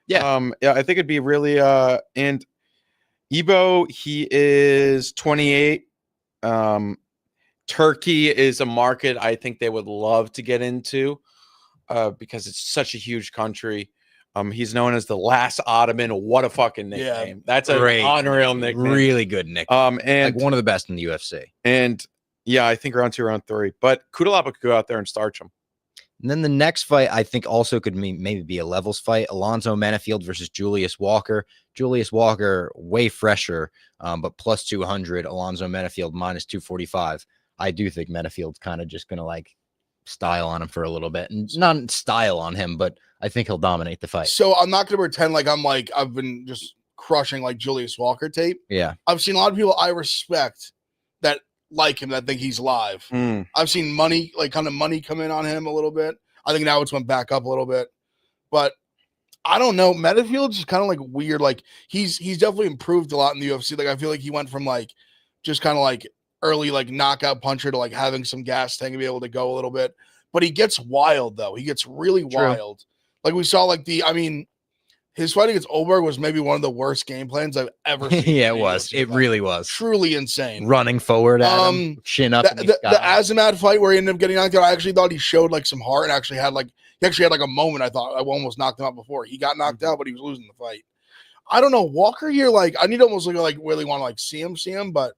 Yeah. yeah, I think it'd be really. And Ebo, he is 28. Turkey is a market I think they would love to get into because it's such a huge country. He's known as the last Ottoman. What a fucking Yeah. nickname. That's Great. an unreal nickname. Really good nick. And Like one of the best in the UFC. and yeah, I think round 2, round 3. But Kudalaba could go out there and starch him. And then the next fight, I think, also could maybe be a levels fight. Alonzo Menifield versus Julius Walker. Julius Walker, way fresher, but plus 200. Alonzo Menifield minus 245. I do think Menifield's kind of just going to like style on him for a little bit. And not style on him, but I think he'll dominate the fight. So I'm not gonna pretend like I've been just crushing like Julius Walker tape. Yeah. I've seen a lot of people I respect that like him, that think he's live. I've seen money come in on him a little bit. I think now it's went back up a little bit, but I don't know. Metafield's just kind of like weird. Like he's definitely improved a lot in the UFC. Like I feel like he went from like just kind of like early like knockout puncher to like having some gas tank and be able to go a little bit. But he gets wild though. He gets really True. wild. Like we saw like his fight against Oberg was maybe one of the worst game plans I've ever seen. Yeah, it in a was. UFC It fight. really was. Truly insane. Running forward at him, chin up. The Azamat fight where he ended up getting knocked out, I actually thought he showed like some heart and actually had like a moment. I thought I almost knocked him out before he got knocked out, but he was losing the fight. I don't know. Walker here, like I need to almost like really want to like see him, but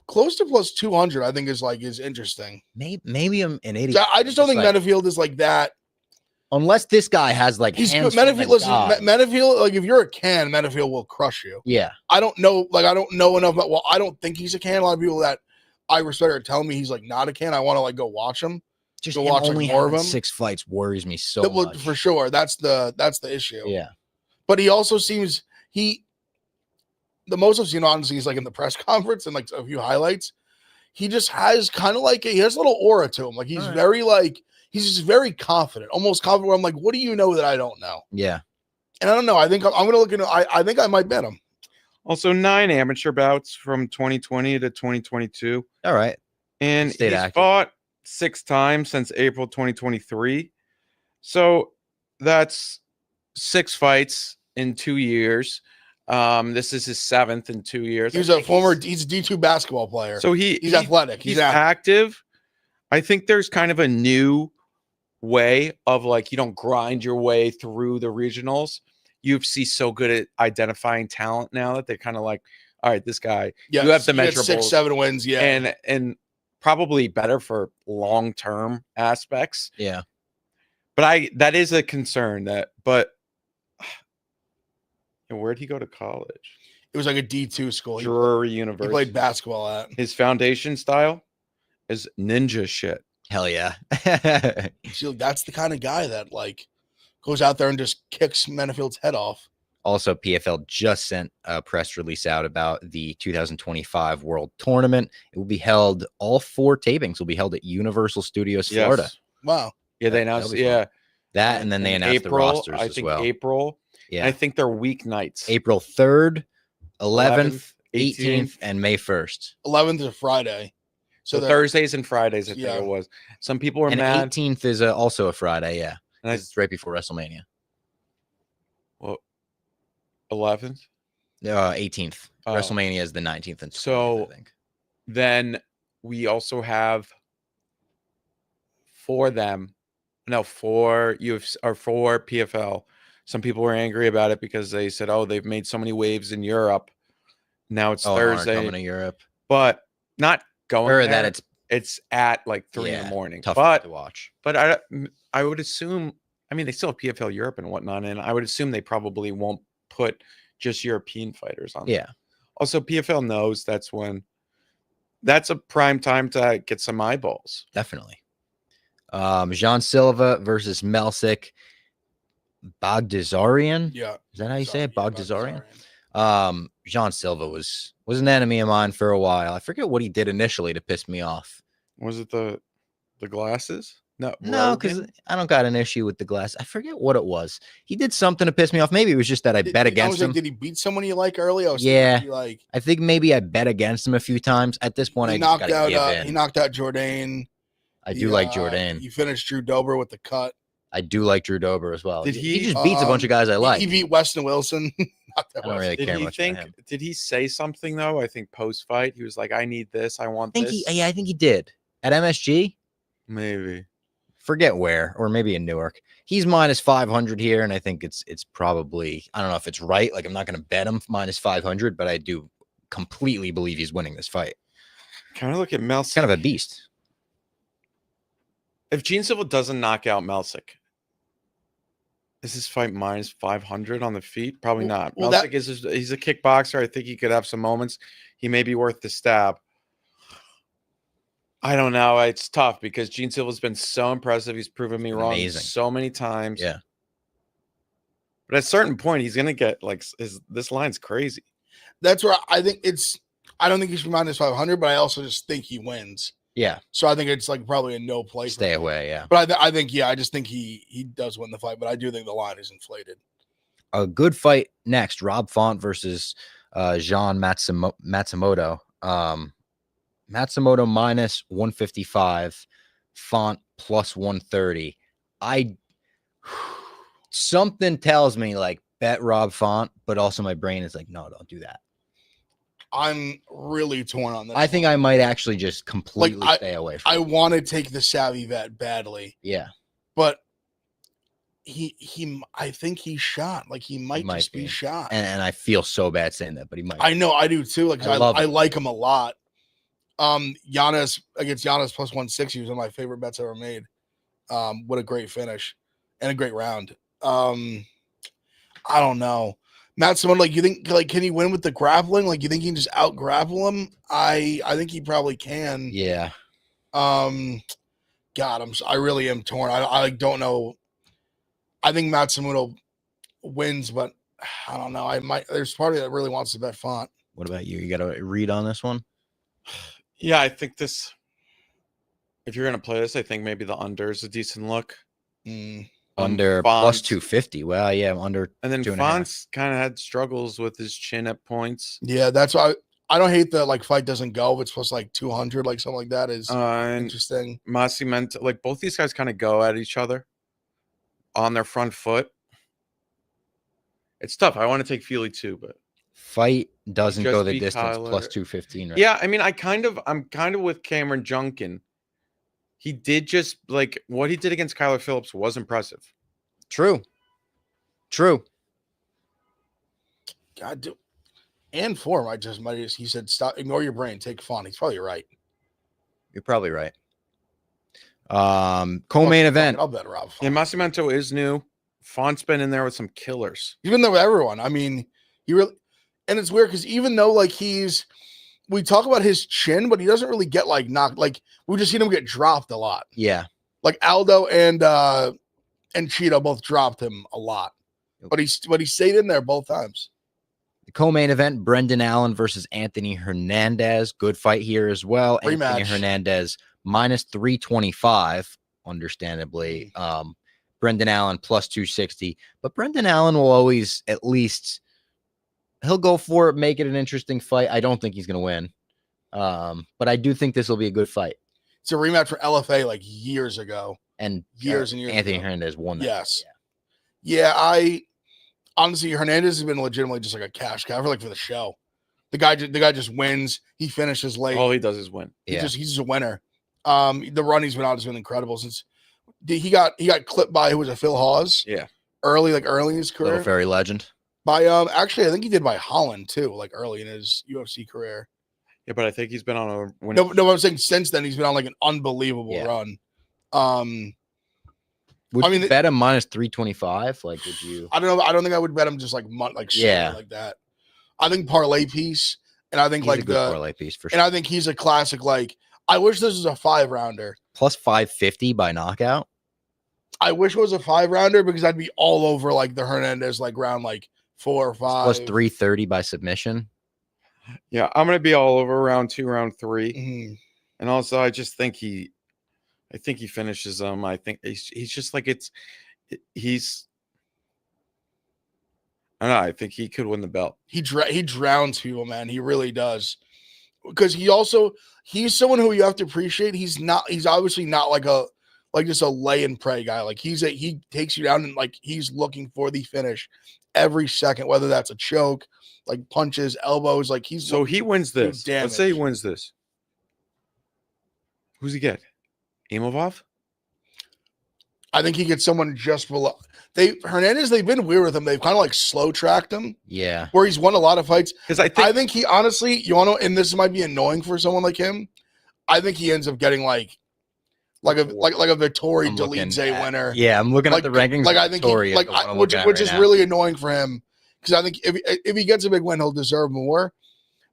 close to plus 200, I think is interesting. Maybe I'm an idiot. I just don't think like, Menifield is like that. unless this guy has like He's good. hands from Menifield. a Listen, god. Menifield. Like if you're a can, Menifield will crush you. Yeah. I don't know. Like I don't know enough about. Well, I don't think he's a can. A lot of people that I respect are telling me he's like not a can. I want to like go watch him. Just To him watch, like, only more of having him. 6 fights worries me so That will- much. for sure. That's the issue. Yeah. But he also seems the most I've seen honestly is like in the press conference and like a few highlights. He just has kind of like he has a little aura to him. Like he's All right. very like he's just very confident, almost confident. Where I'm like, what do you know that I don't know? Yeah. And I don't know. I think I'm gonna look into. I think I might bet him. Also, 9 amateur bouts from 2020 to 2022. All right. And Stayed he's active. fought 6 times since April 2023. So that's 6 fights in 2 years. This is his 7th in 2 years. He's I a think former. He's a D2 basketball player. So he's athletic. He's He's active. active. I think there's kind of a new way of like you don't grind your way through the regionals. UFC's so good at identifying talent now that they're kind of like, all right, this guy, Yeah, you have the he had measurables. 6-7 wins. Yeah, and probably better for long-term aspects. Yeah. But that is a concern but where'd he go to college? it was like a D2 school. Drury He University. played basketball at. His foundation style is ninja shit. Hell yeah. See, that's the kind of guy that like goes out there and just kicks Menifield's head off. Also, PFL just sent a press release out about the 2025 World Tournament. It will be held, all 4 tapings will be held at Universal Studios, Florida. Yes. Wow. Yeah, they That'll announced, be fun. yeah. That, and then they in announced the rosters I as think well. April. Yeah. I think they're weeknights. April 3rd, 11th, 18th. 18th, and May 1st. 11th is a Friday. So the- Thursdays and Fridays, I think Yeah. it was. Some people were And mad. 18th is also a Friday. Yeah. And I, It's right before WrestleMania. well, 11th. 18th. Oh. WrestleMania is the 19th and 20th, So- I think. Then we also have for them, no, for UFC or for PFL. Some people were angry about it because they said, "Oh, they've made so many waves in Europe. Now it's Oh, aren't Thursday, coming to Europe. but not going Or there. that It's at like 3 in Yeah, the morning. tough But to watch. I would assume. I mean, they still have PFL Europe and whatnot, and I would assume they probably won't put just European fighters on. Yeah. Also, PFL knows that's a prime time to get some eyeballs. Definitely. Jean Silva versus Melsick Bogdazarian. Yeah. Is that how you say it? Yeah, Bogdazarian? Jean Silva was an enemy of mine for a while. I forget what he did initially to piss me off. Was it the glasses? No, No, because Rogan? I don't got an issue with the glass. I forget what it was. He did something to piss me off. Maybe it was just that I bet I against was like, him. did he beat someone you like early? I was Yeah. thinking, like I think maybe I bet against him a few times. At this point, he I just knocked gotta out. give He in. knocked out Jourdain. I do like Jourdain. He finished Drew Dober with the cut. I do like Drew Dober as well. Did He he, just beats a bunch of guys I like. He beat Weston Wilson. Not that I don't Weston. really Did care he much think? about him. Did he say something though? I think post fight he was like, "I need this. I want I think this." I think he did at MSG. Maybe. Forget where, or maybe in Newark. He's minus 500 here, and I think it's probably, I don't know if it's right. Like, I'm not going to bet him minus 500, but I do completely believe he's winning this fight. Kind of look at Melsick. It's kind of a beast. If Gene Silva doesn't knock out Melsick, is this fight minus 500 on the feet? Probably Well- not. well, Melsick he's a kickboxer. I think he could have some moments. He may be worth the stab. I don't know. It's tough because Gene Silva's been so impressive. He's proven me Been wrong amazing. so many times. Yeah. But at a certain point, he's gonna get like this line's crazy. That's where I think it's. I don't think he should be minus 500, but I also just think he wins. Yeah. So I think it's like probably a no play. for Stay him. away. Yeah. But I think I just think he does win the fight. But I do think the line is inflated. A good fight next. Rob Font versus Jean Matsumoto. Matsumoto minus 155, Font plus 130. Something tells me like bet Rob Font, but also my brain is like, no, don't do that. I'm really torn on this. I think I might actually just completely stay away from I it. want to take the savvy vet badly, Yeah. but I think he's shot. Like he might might just be be. shot. And I feel so bad saying that, but he might. I know I do too. Like I love I it. like him a lot. Giannis against Giannis plus 160 was one of my favorite bets ever made. What a great finish and a great round. I don't know. Matt, someone like you think like can he win with the grappling? Like you think he can just out grapple him? I think he probably can. Yeah. God, I really am torn. I don't know. I think Matsumoto wins, but I don't know. I might. There's part of me that really wants to bet Font. What about you? You got to read on this one? Yeah, I think this. If you're gonna play this, I think maybe the under is a decent look. Under plus Font's- 250. Well, yeah, under. And then 2.5. Font's kind of had struggles with his chin at points. Yeah, that's why I don't hate the like fight doesn't go. If it's plus like 200, like something like that is And interesting. Massimento, like both these guys kind of go at each other on their front foot. It's tough. I want to take Feely too, but Fight doesn't Just go the beat distance Kyler. plus 215. Right? yeah, I mean, I'm kind of with Cameron Junkin. He did just like what he did against Kyler Phillips was impressive. True. God, do and form. He said stop, ignore your brain, take Font. He's probably right. You're probably right. Co-main event. I'll bet Rob. And Font. Massimento is new. Font's been in there with some killers. Even though everyone, I mean, he really, and it's weird because even though like we talk about his chin, but he doesn't really get like knocked. Like we just seen him get dropped a lot. Yeah. Like Aldo and Cheeto both dropped him a lot, but he stayed in there both times. The co-main event, Brendan Allen versus Anthony Hernandez. Good fight here as well. Anthony Rematch. Hernandez minus 325, understandably. Brendan Allen plus 260. But Brendan Allen will always at least he'll go for it, make it an interesting fight. I don't think he's going to win. But I do think this will be a good fight. It's a rematch for LFA like years ago. And Years and years Anthony ago. Hernandez won that. Yes. Yeah, I honestly Hernandez has been legitimately just like a cash cow for the show. The guy just wins. He finishes late. All he does is win. Yeah. He's just a winner. The run he's been on has been incredible since he got clipped by who was it, Phil Hawes? Yeah. Early in his Little career. fairy legend. By actually I think he did by Holland too, like early in his UFC career. Yeah, but I think he's been on a winning. No, I'm saying since then he's been on like an unbelievable run. Would I mean, you bet him minus 325? Like, would you? I don't know. I don't think I would bet him just like Yeah. like that. I think parlay piece, and I think He's a like good the parlay piece for and sure. I think he's a classic. Like I wish this was a 5-rounder. Plus 550 by knockout. I wish it was a 5-rounder because I'd be all over like the Hernandez like round like 4 or 5. Plus 330 by submission. Yeah, I'm gonna be all over round 2, round 3, Mhm. and also I just think I think he finishes him. I think he's just like he's. I don't know. I think he could win the belt. He drowns people, man. He really does. Because he's someone who you have to appreciate. He's obviously not like just a lay and pray guy. Like he takes you down and like he's looking for the finish every second, whether that's a choke, like punches, elbows. Like he's So he wins do this. Let's say he damage. wins this. Who's he get? Imavov? I think he gets someone just below. Hernandez, they've been weird with him. They've kind of like slow tracked him Yeah. where he's won a lot of fights. Because I I think think he honestly, and this might be annoying for someone like him. I think he ends up getting like a Vittori I'm looking Delize at- winner. Yeah, I'm looking Like- at the rankings. Like of I think Victoria, he, the one I'm which looking at which right is now. really annoying for him because I think if he gets a big win, he'll deserve more.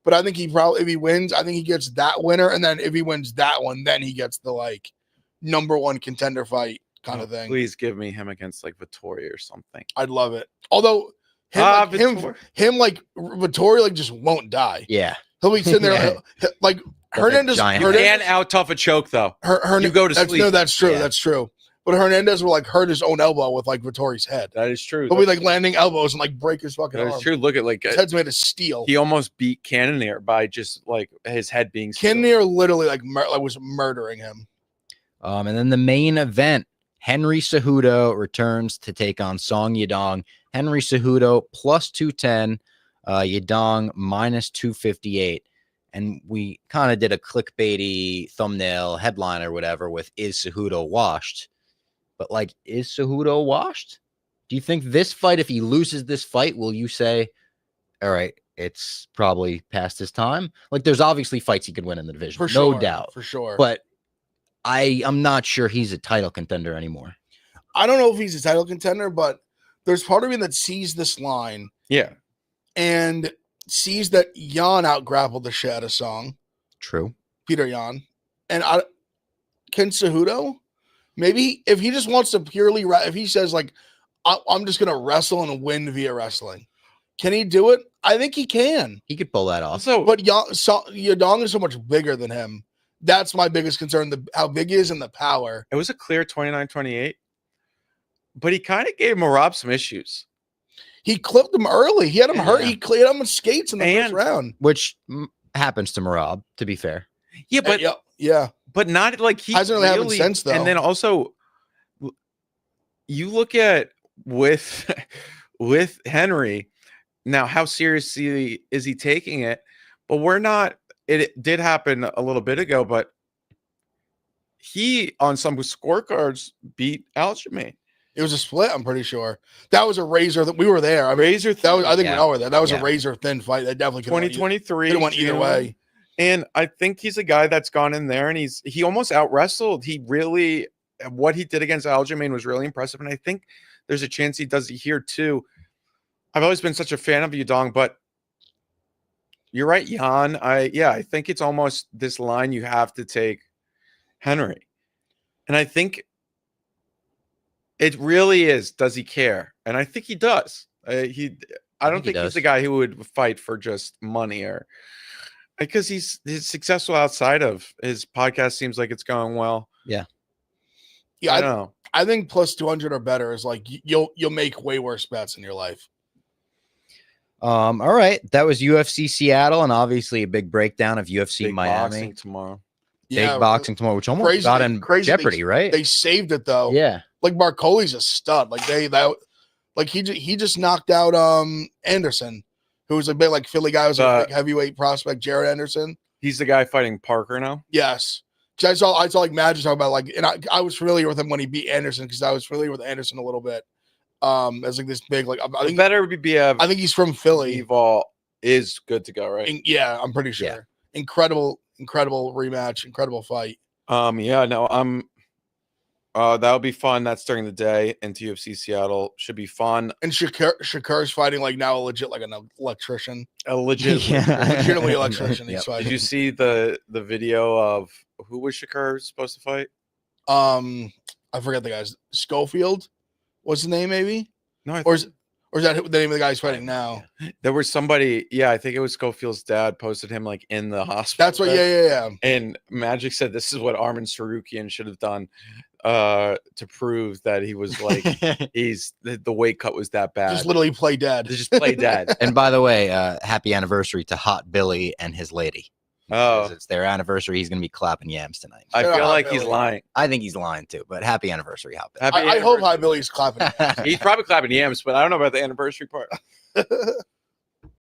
But I think if he wins, I think he gets that winner, and then if he wins that one, then he gets the like number one contender fight kind of thing. Please give me him against like Vittoria or something. I'd love it. Although Vittori. him like Vittori like just won't die. Yeah. He'll be sitting there Yeah. like Hernandez. giant You Hernandez can't out tough a choke though. You go to sleep. No, that's true. Yeah. That's true. But Hernandez will like hurt his own elbow with like Vittori's head. That is true. He'll be like landing elbows and like break his fucking That arm. is true. Look at like His head's made of steel. he almost beat Cannonier by just like his head being still. Kinnear literally like was murdering him. And then the main event, Henry Cejudo returns to take on Song Yadong. Henry Cejudo plus 210, Yadong minus 258. And we kind of did a clickbaity thumbnail headline or whatever with "Is Cejudo washed?" But like, is Cejudo washed? Do you think this fight, if he loses this fight, will you say, all right, it's probably past his time? Like, there's obviously fights he could win in the division, For sure. no doubt. For sure. But I'm not sure he's a title contender anymore. I don't know if he's a title contender, but there's part of me that sees this line Yeah. and sees that Jan out-grappled the shit out of Song, True. Peter Jan. And can Cejudo, maybe if he just wants to purely, if he says like, I'm just going to wrestle and win via wrestling, can he do it? I think he can. He could pull that off. Also, But Yadong is so much bigger than him. That's my biggest concern, how big he is and the power. it was a clear 29-28, but he kind of gave Marab some issues. He clipped him early. He had him hurt. Yeah. He cleared him with skates in the first And- round. Which happens to Marab, to be fair. Yeah, but yeah. but not like he Hasn't really happened since, though. And then also, you look at with with Henry now, how seriously is he taking it? But we're not. It did happen a little bit ago, but he on some scorecards beat Aljamain. It was a split, I'm pretty sure. That was a razor that we were there. I mean, Razor that was, I think Yeah. we all were there. That was Yeah. a razor thin fight. That definitely could have 2023 went either June. way. And I think he's a guy that's gone in there and he almost out wrestled. He really, what he did against Aljamain was really impressive. And I think there's a chance he does it here too. I've always been such a fan of Yadong, but you're right, Jan. I think it's almost this line you have to take Henry. And I think it really is, does he care? And I think he does. I don't think he's does. the guy who would fight for just money or because he's successful outside of his podcast. Seems like it's going well. Yeah, Yeah, I don't know. I think plus 200 or better is like you'll make way worse bets in your life. All right, that was UFC Seattle, and obviously a big breakdown of UFC Big Miami. boxing tomorrow. Big boxing tomorrow, which almost got in crazy jeopardy, right? They saved it though. Yeah. Like Marcoli's a stud. Like he just knocked out Anderson, who was a bit like Philly guy, was a big heavyweight prospect, Jared Anderson. He's the guy fighting Parker now. Yes. Because I saw like Magic talk about like, and I was familiar with him when he beat Anderson because I was familiar with Anderson a little bit. As like this big like I think better be a. I think he's from Philly. Evil is good to go, right? And, yeah, I'm pretty sure. Yeah. Incredible rematch, incredible fight. Yeah, no, that'll be fun. That's during the day into UFC Seattle. Should be fun. And Shakur's fighting like now a legit like an electrician. A legit Legitimately electrician. He's Yep. fighting. Did you see the video of who was Shakur supposed to fight? I forget the guy's Schofield. What's the name? Maybe No, or is that the name of the guy he's fighting now? there was somebody. Yeah, I think it was Schofield's dad posted him like in the hospital. That's what. Yeah. And Magic said this is what Armin Sarukian should have done to prove that he was like the weight cut was that bad. Just literally play dead. To just play dead. And by the way, happy anniversary to Hot Billy and his lady. Oh, 'Cause it's their anniversary. He's gonna be clapping yams tonight. I Shout feel out like Billy. he's lying. I think he's lying too, but happy anniversary, Hot Billy. Happy I hope anniversary. High Billy's clapping. He's probably clapping yams, but I don't know about the anniversary part.